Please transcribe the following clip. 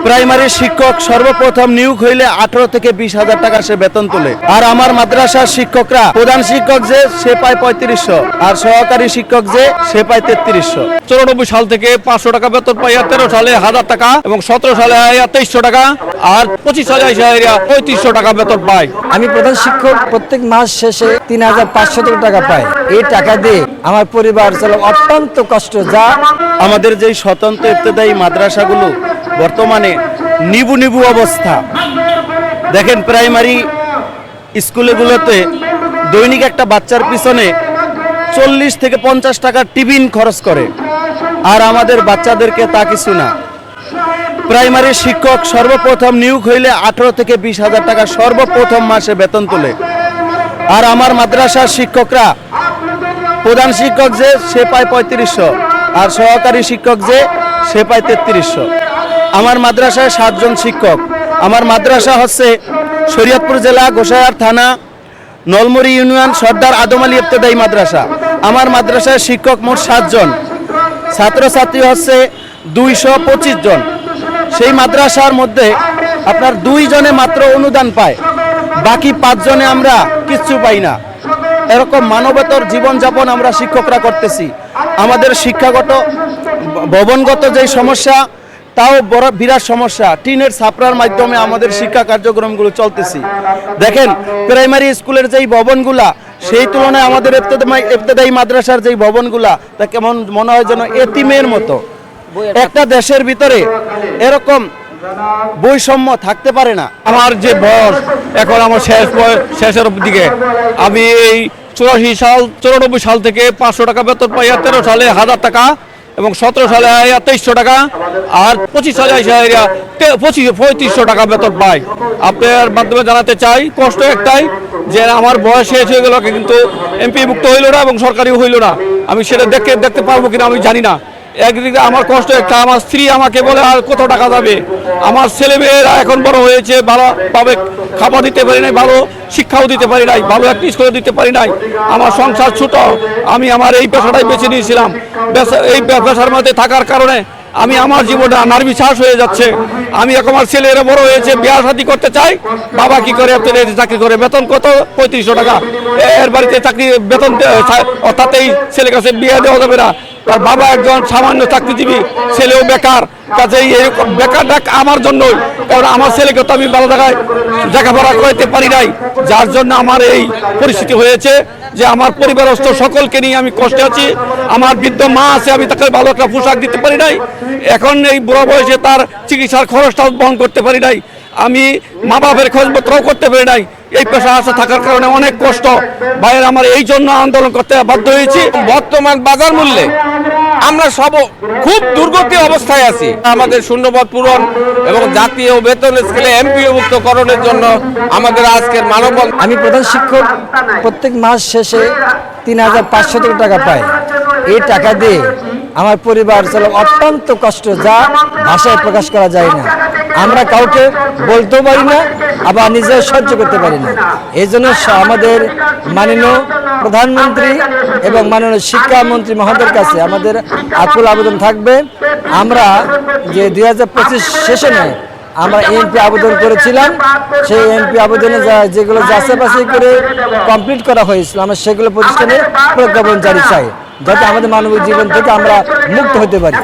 Primary শিক্ষক সর্বপ্রথম নিয়োগ হইলে 18 থেকে 20,000 টাকা সে বেতন তোলে। আর আমার মাদ্রাসার শিক্ষকরা প্রধান শিক্ষক যে সে পায় 3500, আর সহকারী শিক্ষক যে সে পায় 3300। 94 সাল থেকে 500 টাকা বেতন পাই, 13 সালে 1000 টাকা এবং 17 সালে 2300 টাকা, আর 25 সালে 3500 টাকা বেতন পাই। আমি প্রধান শিক্ষক, প্রত্যেক মাস শেষে 3500 টাকা পাই। এই টাকা দিয়ে আমার পরিবার চলে অত্যন্ত কষ্ট। যা আমাদের যেই স্বতন্ত্র ইবতেদায়ী মাদ্রাসাগুলো বর্তমানে নিবু অবস্থা। দেখেন, প্রাইমারি স্কুলগুলোতে দৈনিক একটা বাচ্চার পিছনে 40 থেকে 50 টাকা টিফিন খরচ করে, আর আমাদের বাচ্চাদেরকে তা কিছু না। প্রাইমারি শিক্ষক সর্বপ্রথম নিয়োগ হইলে 18 থেকে 20,000 টাকা সর্বপ্রথম মাসে বেতন তোলে। আর আমার মাদ্রাসার শিক্ষকরা প্রধান শিক্ষক যে সে পায় 3500, আর সহকারী শিক্ষক যে সে পায় 3300। আমার মাদ্রাসায় 7 জন শিক্ষক। আমার মাদ্রাসা হচ্ছে শরীয়তপুর জেলা, গোসাইয়ার থানা, নলমুড়ি ইউনিয়ন, সর্দার আদম আলী ইবতেদায়ী মাদ্রাসা। আমার মাদ্রাসায় শিক্ষক মোট 7 জন, ছাত্রছাত্রী হচ্ছে 225 জন। সেই মাদ্রাসার মধ্যে আপনার 2 জনে মাত্র অনুদান পায়, বাকি 5 জনে আমরা কিচ্ছু পাই না। এরকম মানবেতর জীবনযাপন আমরা শিক্ষকরা করতেছি। আমাদের শিক্ষাগত ভবনগত যেই সমস্যা, তাও বড় বিরাট সমস্যা। টিনের ছাপড়ার মাধ্যমে আমাদের শিক্ষা কার্যক্রমগুলো চলতেছি। দেখেন, প্রাইমারি স্কুলের যেই ভবনগুলা, সেই তুলনায় আমাদের ইবতেদায়ী মাদ্রাসার যেই ভবনগুলা, তা কেমন মনে হয় যেন এতিমের মতো। একটা দেশের ভিতরে এরকম বৈষম্য থাকতে পারে না। আমার যে বয়স এখন আমার শেষের দিকে, আমি এই 94 সাল থেকে 500 টাকা বেতন পাই, 13 সালে 1000 টাকা এবং 17 সালে 2300 টাকা, আর 25 সালে 3500 টাকা বেতন পাই। আপনার মাধ্যমে জানাতে চাই, কষ্ট একটাই যে আমার বয়স শেষ হয়ে গেল, কিন্তু এমপি মুক্ত হইল না এবং সরকারিও হইল না। আমি সেটা দেখতে পারবো কিনা আমি জানি না। একদিকে আমার কষ্ট একটা, আমার স্ত্রী আমাকে বলে আর কত টাকা যাবে। আমার ছেলেমেয়েরা এখন বড় হয়েছে, ভালোভাবে খাবার দিতে পারি নাই, ভালো শিক্ষাও দিতে পারি নাই, ভালো একটা স্কুলে দিতে পারি নাই। আমার সংসার ছোট, আমি আমার এই পেশাটাই বেছে নিয়েছিলাম। এই পেশার মধ্যে থাকার কারণে আমি আমার জীবনটা নার্ভিশ্বাস হয়ে যাচ্ছে। আমি এখন আমার ছেলেরা বড় হয়েছে, বিয়ে শাদী করতে চাই। বাবা কি করে চাকরি করে, বেতন কত? 3500 টাকা। এর বাড়িতে চাকরি বেতন, অর্থাৎ এই ছেলে কাছে বিয়ে দেওয়া যাবে না। তার বাবা একজন সামান্য চাকরিজীবী, ছেলেও বেকার। কাজে এরকম বেকারটা আমার জন্যই, কারণ আমার ছেলেকে তো আমি ভালো জায়গায় লেখাপড়া করাইতে পারি নাই, যার জন্য আমার এই পরিস্থিতি হয়েছে যে আমার পরিবারস্থ সকলকে নিয়ে আমি কষ্টে আছি। আমার বৃদ্ধ মা আছে, আমি তাকে ভালো একটা পোশাক দিতে পারি নাই। এখন এই বুড়ো বয়সে তার চিকিৎসার খরচটাও বহন করতে পারি নাই। আমি মা বাপের খোঁজপত্রও করতে পারি নাই। এই পেশা আসা থাকার কারণে অনেক কষ্ট। ভাইয়ের আমার এই জন্য আন্দোলন করতে বাধ্য হয়েছি। বর্তমান বাজার মূল্যে আমরা সব খুব দুর্গতি অবস্থায় আছি। আমাদের শূন্যপদ পূরণ এবং জাতীয় বেতন স্কেলে এমপিওভুক্তকরণের জন্য আমাদের আজকের মানববন্ধন। আমি প্রধান শিক্ষক, প্রত্যেক মাস শেষে 3500 টাকা পাই। এই টাকা দিয়ে আমার পরিবার চলে অত্যন্ত কষ্ট, যা ভাষায় প্রকাশ করা যায় না। আমরা কাউকে বলতেও পারি না, আবার নিজেও সহ্য করতে পারি না। এই জন্য আমাদের মাননীয় প্রধানমন্ত্রী এবং মাননীয় শিক্ষামন্ত্রী মহোদয়ের কাছে আমাদের আকুল আবেদন থাকবে। আমরা যে 2025 সেশনে আমরা এমপি আবেদন করেছিলাম, সেই এমপি আবেদনে যেগুলো যাচাই করে কমপ্লিট করা হয়েছিল, আমরা সেগুলো প্রতিষ্ঠানে প্রজ্ঞাপন জারি চাই, যাতে আমাদের মানবিক জীবন থেকে আমরা মুক্ত হতে পারি।